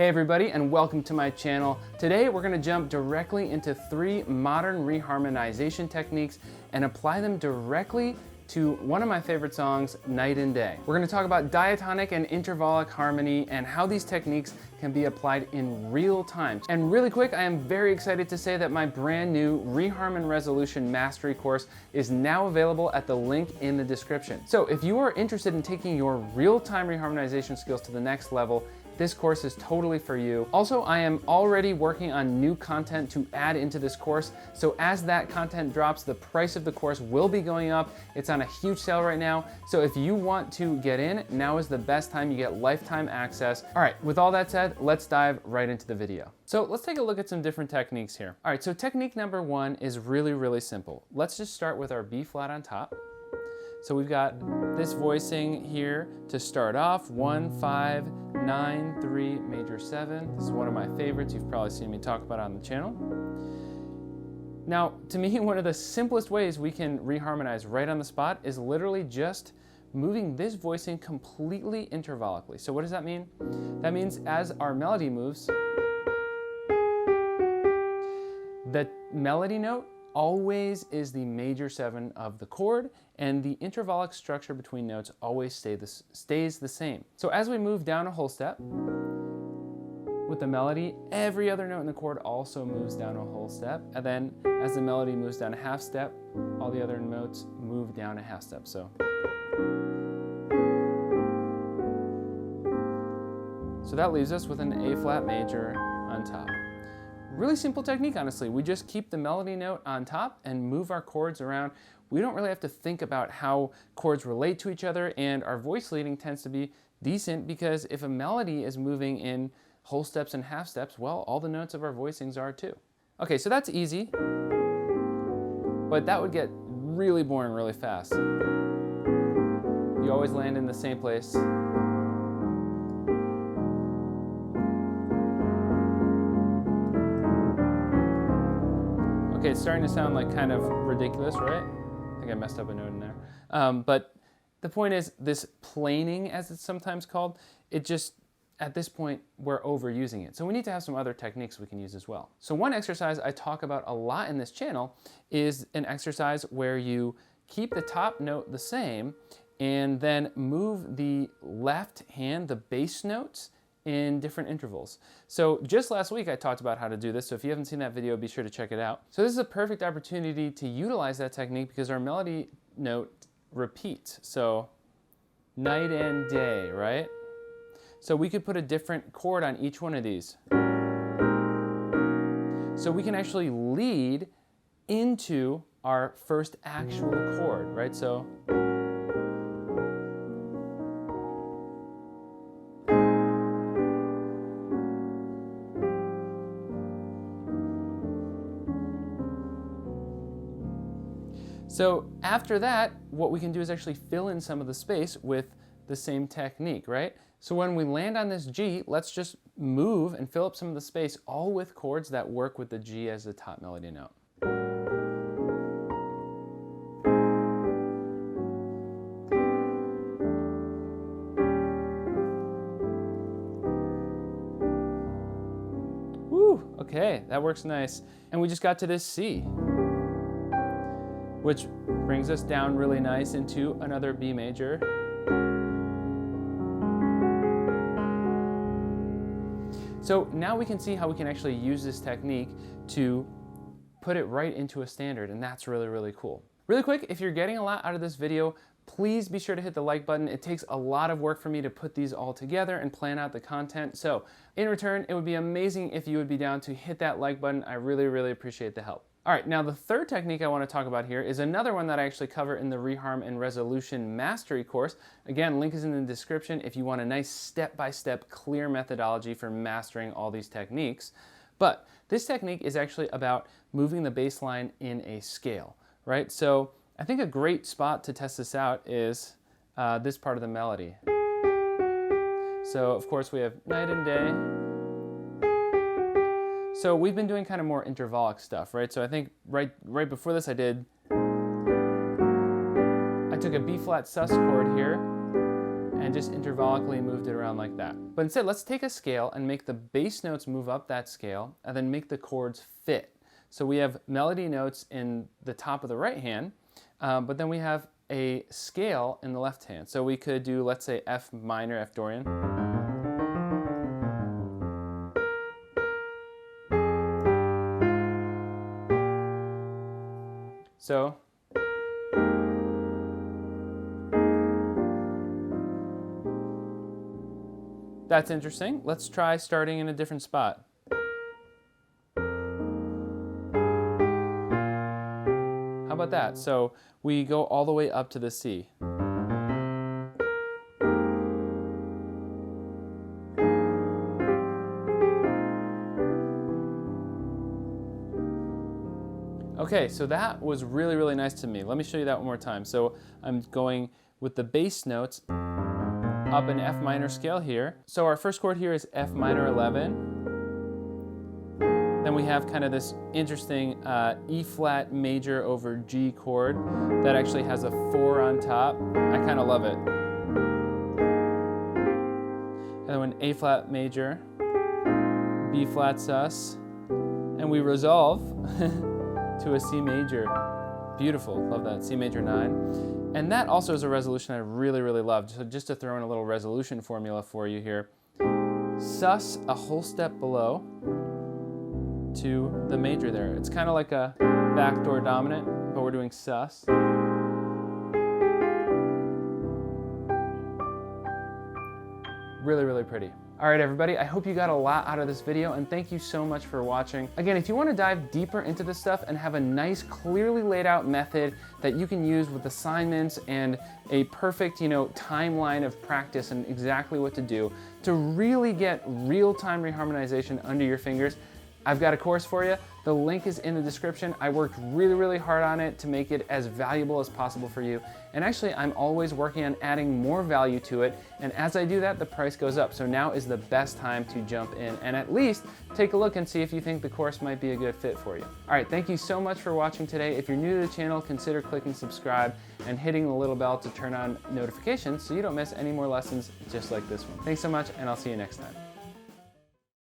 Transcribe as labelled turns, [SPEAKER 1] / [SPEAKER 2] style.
[SPEAKER 1] Hey everybody, and welcome to my channel. Today we're going to jump directly into 3 modern reharmonization techniques and apply them directly to one of my favorite songs, Night and Day. We're going to talk about diatonic and intervallic harmony and how these techniques can be applied in real time. And really quick, I am very excited to say that my brand new Reharm and Resolution Mastery course is now available at the link in the description. So if you are interested in taking your real-time reharmonization skills to the next level, this course is totally for you. Also, I am already working on new content to add into this course. So as that content drops, the price of the course will be going up. It's on a huge sale right now. So if you want to get in, now is the best time. You get lifetime access. All right, with all that said, let's dive right into the video. So let's take a look at some different techniques here. All right, so technique number 1 is really simple. Let's just start with our B flat on top. So we've got this voicing here to start off, 1, 5, 9, 3, major 7. This is one of my favorites. You've probably seen me talk about it on the channel. Now, to me, one of the simplest ways we can reharmonize right on the spot is literally just moving this voicing completely intervallically. So what does that mean? That means as our melody moves, the melody note always is the major 7 of the chord, and the intervallic structure between notes always stays the same. So as we move down a whole step with the melody, every other note in the chord also moves down a whole step, and then as the melody moves down a half step, all the other notes move down a half step. So that leaves us with an A flat major on top. Really simple technique, honestly. We just keep the melody note on top and move our chords around. We don't really have to think about how chords relate to each other, and our voice leading tends to be decent because if a melody is moving in whole steps and half steps, well, all the notes of our voicings are too. Okay, so that's easy, but that would get really boring really fast. You always land in the same place. Okay, it's starting to sound like kind of ridiculous, right? I think I messed up a note in there. But the point is, this planing, as it's sometimes called, it just, at this point, we're overusing it. So we need to have some other techniques we can use as well. So one exercise I talk about a lot in this channel is an exercise where you keep the top note the same and then move the left hand, the bass notes, in different intervals. So just last week I talked about how to do this, so if you haven't seen that video, be sure to check it out. So this is a perfect opportunity to utilize that technique because our melody note repeats. So night and day, right? So we could put a different chord on each one of these. So we can actually lead into our first actual chord, right? So after that, what we can do is actually fill in some of the space with the same technique, right? So when we land on this G, let's just move and fill up some of the space, all with chords that work with the G as the top melody note. Woo, okay, that works nice. And we just got to this C, which brings us down really nice into another B major. So now we can see how we can actually use this technique to put it right into a standard, and that's really cool. Really quick, if you're getting a lot out of this video, please be sure to hit the like button. It takes a lot of work for me to put these all together and plan out the content. So in return, it would be amazing if you would be down to hit that like button. I really appreciate the help. All right, now the third technique I want to talk about here is another one that I actually cover in the Reharm and Resolution Mastery course. Again, link is in the description if you want a nice step-by-step clear methodology for mastering all these techniques. But this technique is actually about moving the bass line in a scale, right? So I think a great spot to test this out is this part of the melody. So of course we have night and day. So we've been doing kind of more intervallic stuff, right? So I think right before this I took a B flat sus chord here, and just intervallically moved it around like that. But instead, let's take a scale and make the bass notes move up that scale and then make the chords fit. So we have melody notes in the top of the right hand, but then we have a scale in the left hand. So we could do, let's say, F minor, F Dorian. So that's interesting. Let's try starting in a different spot. How about that? So we go all the way up to the C. Okay, so that was really, really nice to me. Let me show you that one more time. So I'm going with the bass notes up an F minor scale here. So our first chord here is F minor 11. Then we have kind of this interesting E flat major over G chord that actually has a 4 on top. I kind of love it. And then an A flat major, B flat sus, and we resolve to a C major. Beautiful, love that, C major 9. And that also is a resolution I really, really loved. So just to throw in a little resolution formula for you here. Sus a whole step below to the major there. It's kind of like a backdoor dominant, but we're doing sus. Really, really pretty. All right, everybody, I hope you got a lot out of this video, and thank you so much for watching. Again, if you want to dive deeper into this stuff and have a nice, clearly laid out method that you can use with assignments and a perfect, timeline of practice and exactly what to do to really get real-time reharmonization under your fingers, I've got a course for you. The link is in the description. I worked really, really hard on it to make it as valuable as possible for you. And actually, I'm always working on adding more value to it. And as I do that, the price goes up. So now is the best time to jump in and at least take a look and see if you think the course might be a good fit for you. All right, thank you so much for watching today. If you're new to the channel, consider clicking subscribe and hitting the little bell to turn on notifications so you don't miss any more lessons just like this one. Thanks so much, and I'll see you next time.